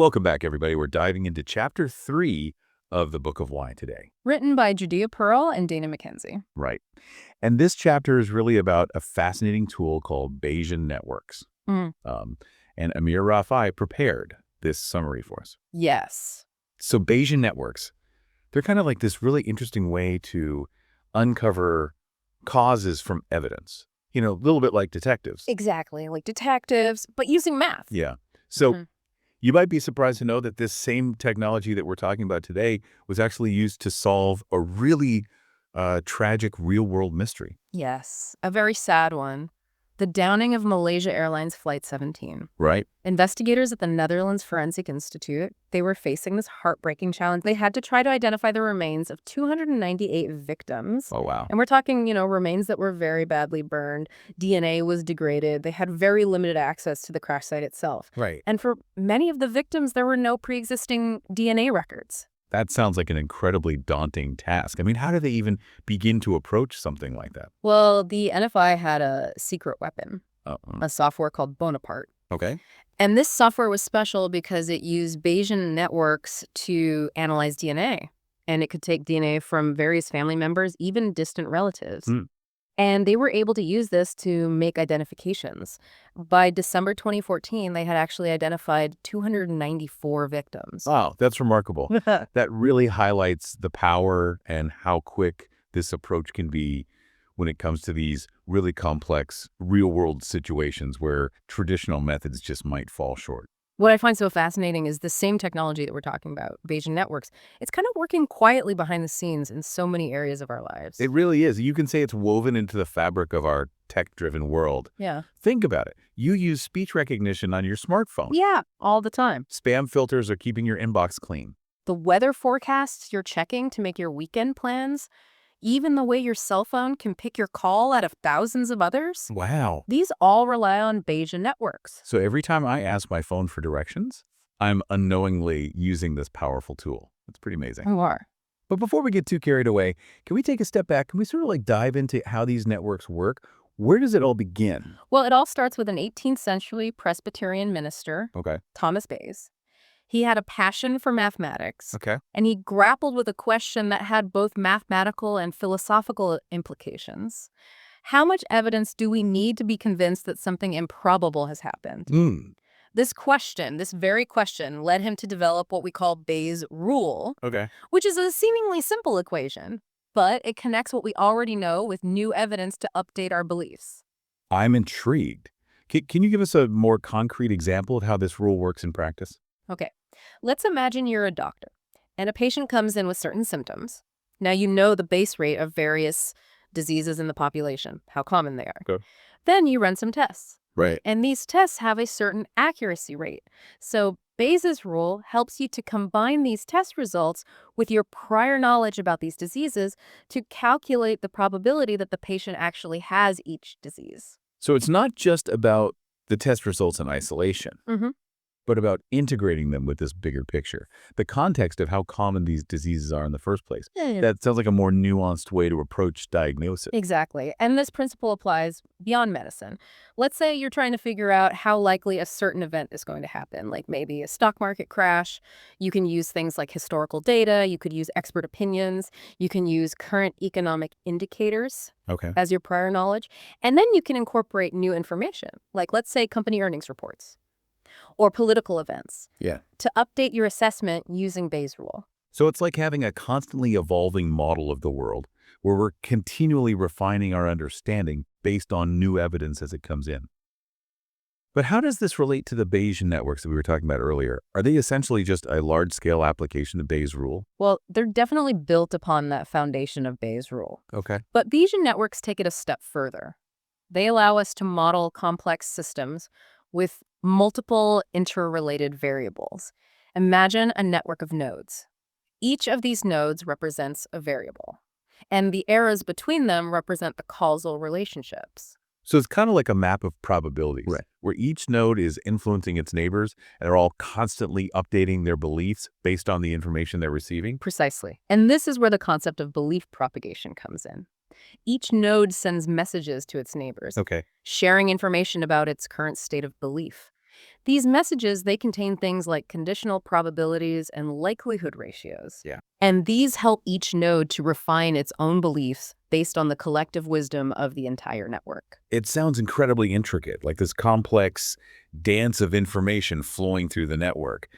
Welcome back, everybody. We're diving into Chapter 3 of the Book of Why today. Written by Judea Pearl and Dana McKenzie. Right. And this chapter is really about a fascinating tool called Bayesian networks. Mm. And Amir Rafai prepared this summary for us. Yes. So Bayesian networks, they're kind of like this really interesting way to uncover causes from evidence. You know, a little bit like detectives. Exactly, like detectives, but using math. Yeah. So you might be surprised to know that this same technology that we're talking about today was actually used to solve a really tragic real-world mystery. Yes, a very sad one. The downing of Malaysia Airlines Flight 17. Right. Investigators at the Netherlands Forensic Institute, they were facing this heartbreaking challenge. They had to try to identify the remains of 298 victims. Oh, wow. And we're talking, remains that were very badly burned. DNA was degraded. They had very limited access to the crash site itself. Right. And for many of the victims, there were no pre-existing DNA records. That sounds like an incredibly daunting task. I mean, how do they even begin to approach something like that? Well, the NFI had a secret weapon, a software called Bonaparte. Okay. And this software was special because it used Bayesian networks to analyze DNA. And it could take DNA from various family members, even distant relatives. And they were able to use this to make identifications. By December 2014, they had actually identified 294 victims. Wow, that's remarkable. That really highlights the power and how quick this approach can be when it comes to these really complex real-world situations where traditional methods just might fall short. What I find so fascinating is the same technology that we're talking about, Bayesian networks, it's kind of working quietly behind the scenes in so many areas of our lives. It really is. You can say it's woven into the fabric of our tech-driven world. Yeah. Think about it. You use speech recognition on your smartphone. Yeah, all the time. Spam filters are keeping your inbox clean. The weather forecasts you're checking to make your weekend plans, even the way your cell phone can pick your call out of thousands of others. Wow. These all rely on Bayesian networks. So every time I ask my phone for directions, I'm unknowingly using this powerful tool. It's pretty amazing. You are. But before we get too carried away, can we take a step back? Can we sort of like dive into how these networks work? Where does it all begin? Well, it all starts with an 18th century Presbyterian minister, Okay. Thomas Bayes. He had a passion for mathematics, Okay. and he grappled with a question that had both mathematical and philosophical implications. How much evidence do we need to be convinced that something improbable has happened? This question, this very question, led him to develop what we call Bayes' rule, Okay. which is a seemingly simple equation, but it connects what we already know with new evidence to update our beliefs. I'm intrigued. Can you give us a more concrete example of how this rule works in practice? Okay, let's imagine you're a doctor, and a patient comes in with certain symptoms. Now you know the base rate of various diseases in the population, how common they are. Okay. Then you run some tests. Right. And these tests have a certain accuracy rate. So Bayes' rule helps you to combine these test results with your prior knowledge about these diseases to calculate the probability that the patient actually has each disease. So it's not just about the test results in isolation, but about integrating them with this bigger picture, the context of how common these diseases are in the first place. That sounds like a more nuanced way to approach diagnosis. Exactly. And this principle applies beyond medicine. Let's say you're trying to figure out how likely a certain event is going to happen, like maybe a stock market crash. You can use things like historical data. You could use expert opinions. You can use current economic indicators as your prior knowledge. And then you can incorporate new information, like let's say company earnings reports or political events, to update your assessment using Bayes' rule. So it's like having a constantly evolving model of the world where we're continually refining our understanding based on new evidence as it comes in. But how does this relate to the Bayesian networks that we were talking about earlier? Are they essentially just a large-scale application of Bayes' rule? Well, they're definitely built upon that foundation of Bayes' rule. Okay. But Bayesian networks take it a step further. They allow us to model complex systems with multiple interrelated variables. Imagine a network of nodes. Each of these nodes represents a variable, and the arrows between them represent the causal relationships. So it's kind of like a map of probabilities, where each node is influencing its neighbors, and they're all constantly updating their beliefs based on the information they're receiving? Precisely. And this is where the concept of belief propagation comes in. Each node sends messages to its neighbors, sharing information about its current state of belief. These messages, they contain things like conditional probabilities and likelihood ratios. Yeah. And these help each node to refine its own beliefs based on the collective wisdom of the entire network. It sounds incredibly intricate, like this complex dance of information flowing through the network.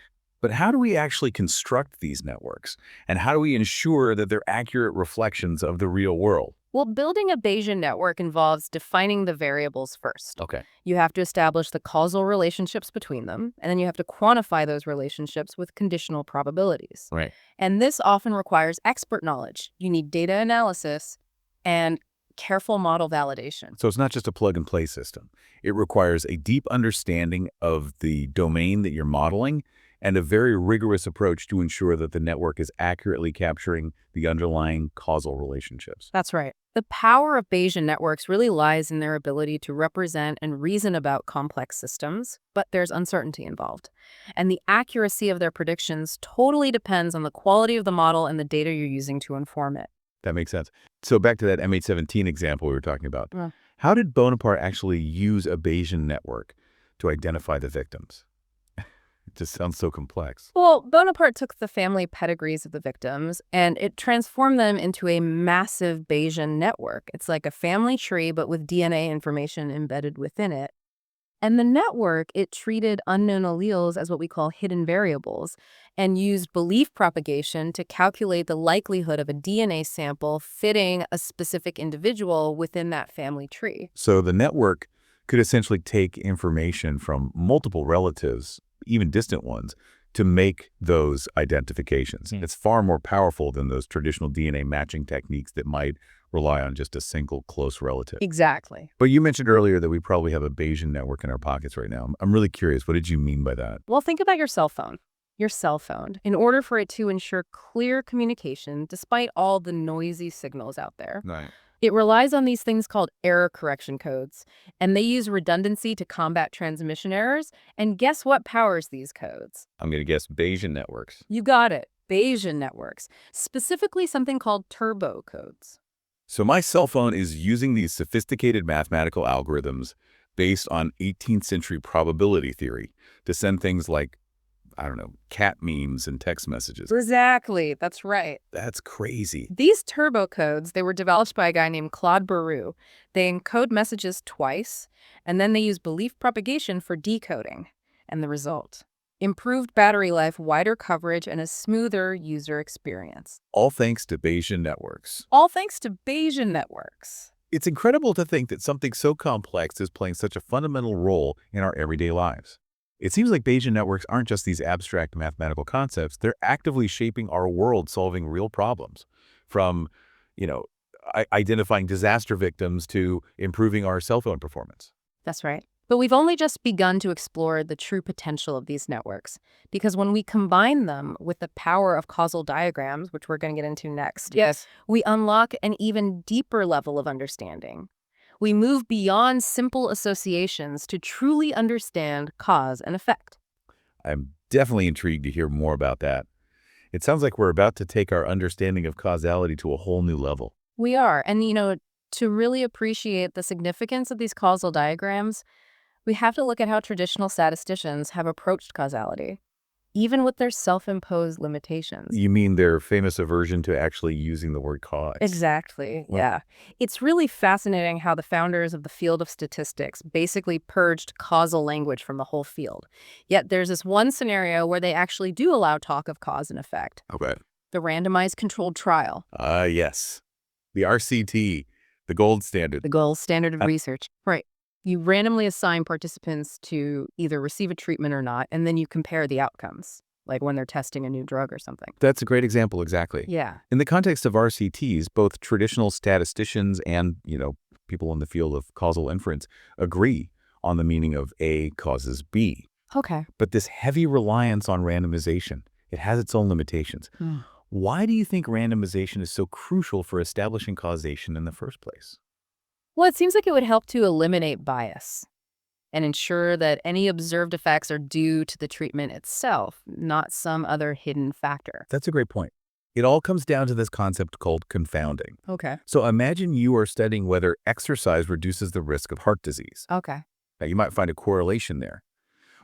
But how do we actually construct these networks? And how do we ensure that they're accurate reflections of the real world? Well, building a Bayesian network involves defining the variables first. Okay. You have to establish the causal relationships between them, and then you have to quantify those relationships with conditional probabilities. Right. And this often requires expert knowledge. You need data analysis and careful model validation. So it's not just a plug-and-play system. It requires a deep understanding of the domain that you're modeling and a very rigorous approach to ensure that the network is accurately capturing the underlying causal relationships. That's right. The power of Bayesian networks really lies in their ability to represent and reason about complex systems, but there's uncertainty involved. And the accuracy of their predictions totally depends on the quality of the model and the data you're using to inform it. That makes sense. So back to that M817 example we were talking about. Yeah. How did Bonaparte actually use a Bayesian network to identify the victims? It just sounds so complex. Well, Bonaparte took the family pedigrees of the victims and it transformed them into a massive Bayesian network. It's like a family tree, but with DNA information embedded within it. And the network, it treated unknown alleles as what we call hidden variables and used belief propagation to calculate the likelihood of a DNA sample fitting a specific individual within that family tree. So the network could essentially take information from multiple relatives, even distant ones, to make those identifications. It's far more powerful than those traditional DNA matching techniques that might rely on just a single close relative. Exactly. But you mentioned earlier that we probably have a Bayesian network in our pockets right now. I'm really curious. What did you mean by that? Well, think about your cell phone. Your cell phone, in order for it to ensure clear communication despite all the noisy signals out there, Right. it relies on these things called error correction codes, and they use redundancy to combat transmission errors. And guess what powers these codes? I'm going to guess Bayesian networks. You got it, Bayesian networks, specifically something called turbo codes. So my cell phone is using these sophisticated mathematical algorithms based on 18th century probability theory to send things like, I don't know, cat memes and text messages. Exactly, that's right. That's crazy. These turbo codes, they were developed by a guy named Claude Barrou. They encode messages twice, and then they use belief propagation for decoding. And the result? Improved battery life, wider coverage, and a smoother user experience. All thanks to Bayesian networks. All thanks to Bayesian networks. It's incredible to think that something so complex is playing such a fundamental role in our everyday lives. It seems like Bayesian networks aren't just these abstract mathematical concepts. They're actively shaping our world, solving real problems. From, identifying disaster victims to improving our cell phone performance. That's right. But we've only just begun to explore the true potential of these networks, because when we combine them with the power of causal diagrams, which we're going to get into next, Yes. we unlock an even deeper level of understanding. We move beyond simple associations to truly understand cause and effect. I'm definitely intrigued to hear more about that. It sounds like we're about to take our understanding of causality to a whole new level. We are. And, to really appreciate the significance of these causal diagrams, we have to look at how traditional statisticians have approached causality, even with their self-imposed limitations. You mean their famous aversion to actually using the word cause? Exactly, Well- yeah. It's really fascinating how the founders of the field of statistics basically purged causal language from the whole field. Yet there's this one scenario where they actually do allow talk of cause and effect, Okay. the randomized controlled trial, Yes. The RCT, the gold standard. the gold standard of Uh, research. Right. You randomly assign participants to either receive a treatment or not, and then you compare the outcomes, like when they're testing a new drug or something. That's a great example, exactly. Yeah. In the context of RCTs, both traditional statisticians and, people in the field of causal inference agree on the meaning of A causes B. Okay. But this heavy reliance on randomization, it has its own limitations. Why do you think randomization is so crucial for establishing causation in the first place? Well, it seems like it would help to eliminate bias and ensure that any observed effects are due to the treatment itself, not some other hidden factor. That's a great point. It all comes down to this concept called confounding. Okay. So imagine you are studying whether exercise reduces the risk of heart disease. Okay. Now, you might find a correlation there.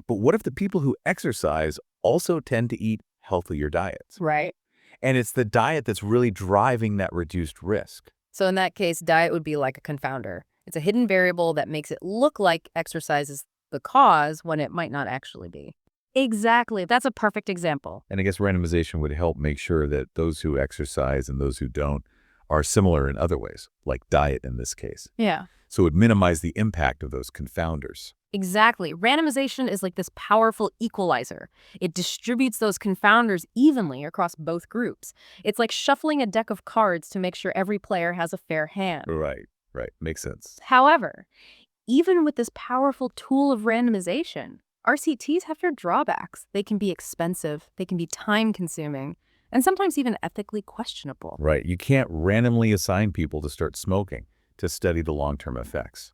But what if the people who exercise also tend to eat healthier diets? Right. And it's the diet that's really driving that reduced risk. So in that case, diet would be like a confounder. It's a hidden variable that makes it look like exercise is the cause when it might not actually be. Exactly. That's a perfect example. And I guess randomization would help make sure that those who exercise and those who don't are similar in other ways, like diet in this case. Yeah. So it would minimize the impact of those confounders. Exactly. Randomization is like this powerful equalizer. It distributes those confounders evenly across both groups. It's like shuffling a deck of cards to make sure every player has a fair hand. Right, right. Makes sense. However, even with this powerful tool of randomization, RCTs have their drawbacks. They can be expensive, they can be time-consuming, and sometimes even ethically questionable. Right. You can't randomly assign people to start smoking to study the long-term effects.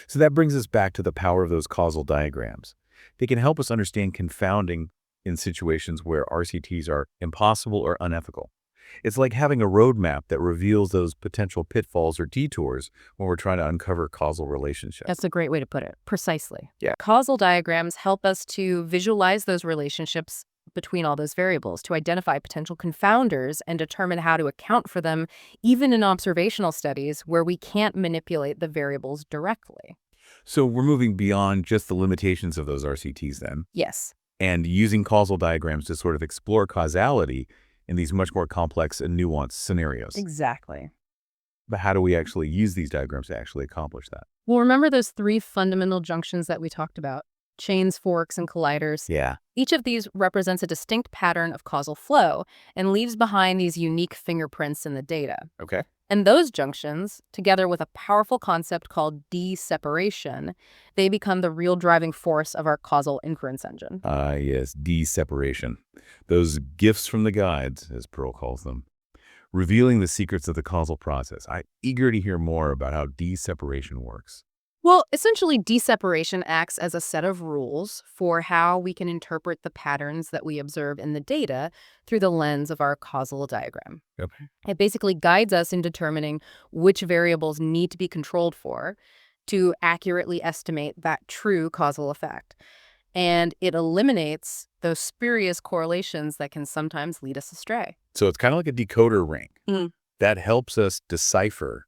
So that brings us back to the power of those causal diagrams. They can help us understand confounding in situations where RCTs are impossible or unethical. It's like having a roadmap that reveals those potential pitfalls or detours when we're trying to uncover causal relationships. That's a great way to put it. Precisely. Yeah. Causal diagrams help us to visualize those relationships between all those variables, to identify potential confounders and determine how to account for them, even in observational studies where we can't manipulate the variables directly. So we're moving beyond just the limitations of those RCTs then, Yes. and using causal diagrams to sort of explore causality in these much more complex and nuanced scenarios. Exactly. But how do we actually use these diagrams to actually accomplish that? Well, remember those three fundamental junctions that we talked about? Chains, forks, and colliders. Yeah. Each of these represents a distinct pattern of causal flow and leaves behind these unique fingerprints in the data. Okay. And those junctions, together with a powerful concept called D-separation, they become the real driving force of our causal inference engine. Yes, D-separation. Those gifts from the guides, as Pearl calls them. Revealing the secrets of the causal process. I'm eager to hear more about how D-separation works. Well, essentially, D-separation acts as a set of rules for how we can interpret the patterns that we observe in the data through the lens of our causal diagram. Okay. It basically guides us in determining which variables need to be controlled for to accurately estimate that true causal effect. And it eliminates those spurious correlations that can sometimes lead us astray. So it's kind of like a decoder ring Mm. that helps us decipher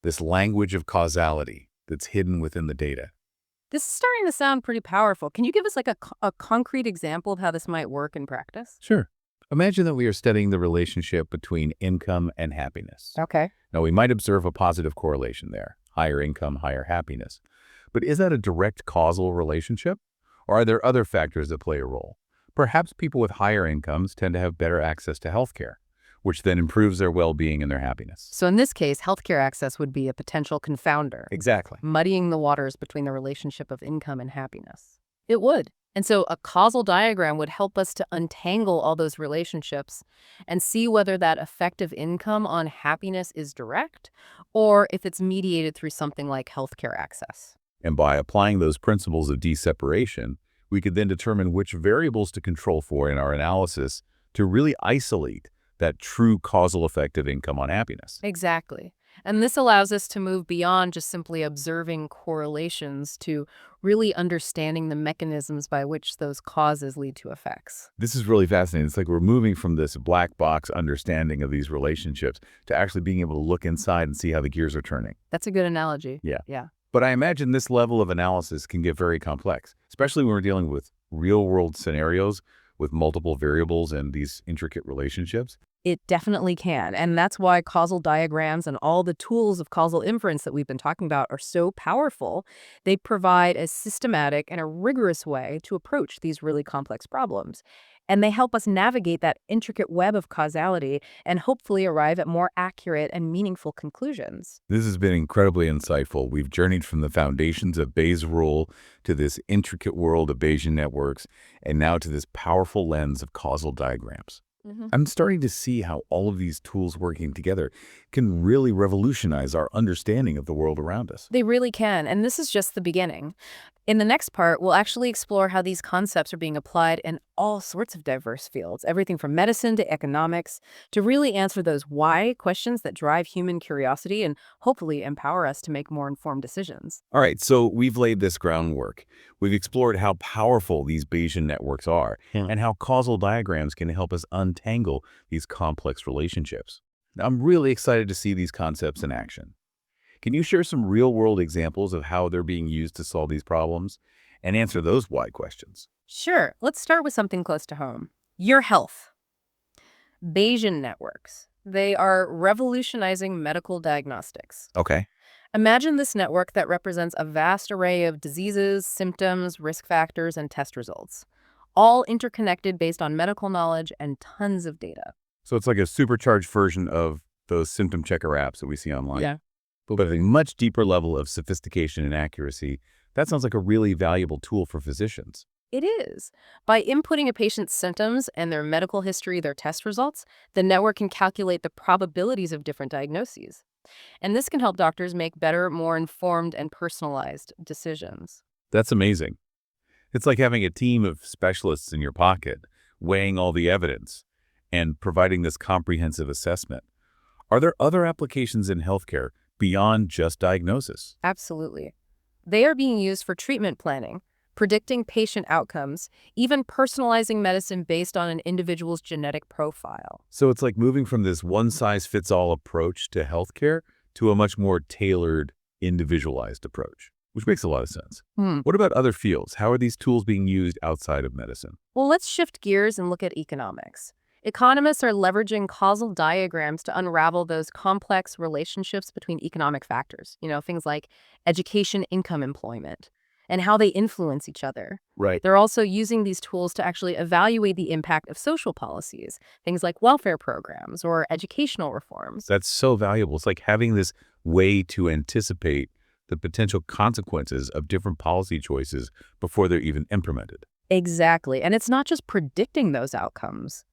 this language of causality that's hidden within the data. This is starting to sound pretty powerful. Can you give us like a concrete example of how this might work in practice? Sure. Imagine that we are studying the relationship between income and happiness. Okay. Now, we might observe a positive correlation there, higher income, higher happiness. But is that a direct causal relationship? Or are there other factors that play a role? Perhaps people with higher incomes tend to have better access to healthcare, which then improves their well-being and their happiness. So in this case, healthcare access would be a potential confounder, Exactly. muddying the waters between the relationship of income and happiness. It would. And so a causal diagram would help us to untangle all those relationships and see whether that effect of income on happiness is direct or if it's mediated through something like healthcare access. And by applying those principles of D-separation, we could then determine which variables to control for in our analysis to really isolate that true causal effect of income on happiness. Exactly. And this allows us to move beyond just simply observing correlations to really understanding the mechanisms by which those causes lead to effects. This is really fascinating. It's like we're moving from this black box understanding of these relationships to actually being able to look inside and see how the gears are turning. That's a good analogy. Yeah. Yeah. But I imagine this level of analysis can get very complex, especially when we're dealing with real-world scenarios with multiple variables and these intricate relationships. It definitely can. And that's why causal diagrams and all the tools of causal inference that we've been talking about are so powerful. They provide a systematic and a rigorous way to approach these really complex problems. And they help us navigate that intricate web of causality and hopefully arrive at more accurate and meaningful conclusions. This has been incredibly insightful. We've journeyed from the foundations of Bayes' rule to this intricate world of Bayesian networks, and now to this powerful lens of causal diagrams. Mhm. I'm starting to see how all of these tools working together can really revolutionize our understanding of the world around us. They really can, and this is just the beginning. In the next part, we'll actually explore how these concepts are being applied in all sorts of diverse fields, everything from medicine to economics, to really answer those why questions that drive human curiosity and hopefully empower us to make more informed decisions. All right, so we've laid this groundwork. We've explored how powerful these Bayesian networks are and how causal diagrams can help us untangle these complex relationships. Now, I'm really excited to see these concepts in action. Can you share some real-world examples of how they're being used to solve these problems and answer those why questions? Sure, let's start with something close to home. Your health. Bayesian networks. They are revolutionizing medical diagnostics. Okay. Imagine this network that represents a vast array of diseases, symptoms, risk factors, and test results, all interconnected based on medical knowledge and tons of data. So it's like a supercharged version of those symptom checker apps that we see online. Yeah. But with a much deeper level of sophistication and accuracy, that sounds like a really valuable tool for physicians. It is. By inputting a patient's symptoms and their medical history, their test results, the network can calculate the probabilities of different diagnoses. And this can help doctors make better, more informed, and personalized decisions. That's amazing. It's like having a team of specialists in your pocket, weighing all the evidence and providing this comprehensive assessment. Are there other applications in healthcare beyond just diagnosis? Absolutely. They are being used for treatment planning, predicting patient outcomes, even personalizing medicine based on an individual's genetic profile. So it's like moving from this one-size-fits-all approach to healthcare to a much more tailored, individualized approach, which makes a lot of sense. What about other fields? How are these tools being used outside of medicine? Well, let's shift gears and look at economics. Economists are leveraging causal diagrams to unravel those complex relationships between economic factors, things like education, income, employment, and how they influence each other. Right. They're also using these tools to actually evaluate the impact of social policies, things like welfare programs or educational reforms. That's so valuable. It's like having this way to anticipate the potential consequences of different policy choices before they're even implemented. Exactly. And it's not just predicting those outcomes,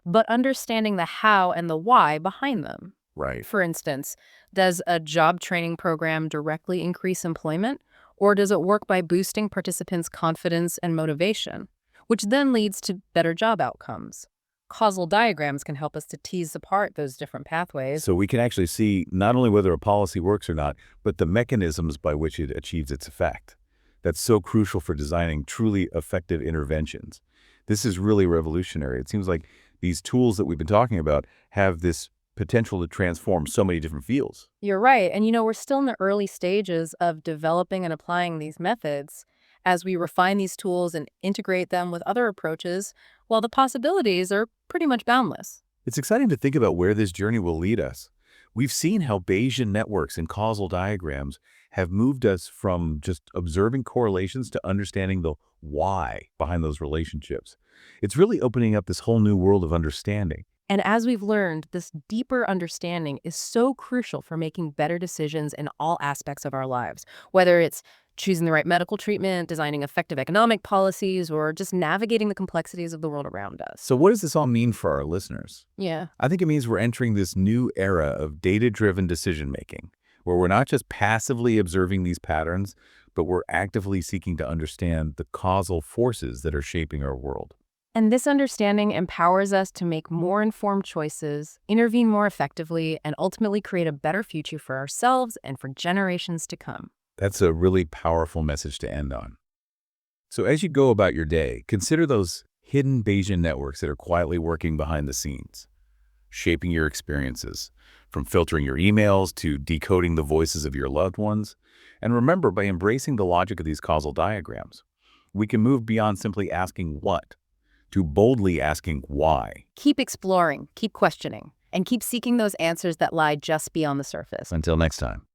but understanding the how and the why behind them. Right. For instance, does a job training program directly increase employment, or does it work by boosting participants' confidence and motivation, which then leads to better job outcomes? Causal diagrams can help us to tease apart those different pathways. So we can actually see not only whether a policy works or not, but the mechanisms by which it achieves its effect. That's so crucial for designing truly effective interventions. This is really revolutionary. It seems like these tools that we've been talking about have this potential to transform so many different fields. You're right. And we're still in the early stages of developing and applying these methods. As we refine these tools and integrate them with other approaches, well, the possibilities are pretty much boundless. It's exciting to think about where this journey will lead us. We've seen how Bayesian networks and causal diagrams have moved us from just observing correlations to understanding the why behind those relationships. It's really opening up this whole new world of understanding. And as we've learned, this deeper understanding is so crucial for making better decisions in all aspects of our lives, whether it's choosing the right medical treatment, designing effective economic policies, or just navigating the complexities of the world around us. So what does this all mean for our listeners? Yeah. I think it means we're entering this new era of data-driven decision-making, where we're not just passively observing these patterns, but we're actively seeking to understand the causal forces that are shaping our world. And this understanding empowers us to make more informed choices, intervene more effectively, and ultimately create a better future for ourselves and for generations to come. That's a really powerful message to end on. So as you go about your day, consider those hidden Bayesian networks that are quietly working behind the scenes, shaping your experiences, from filtering your emails to decoding the voices of your loved ones. And remember, by embracing the logic of these causal diagrams, we can move beyond simply asking what, to boldly asking why. Keep exploring, keep questioning, and keep seeking those answers that lie just beyond the surface. Until next time.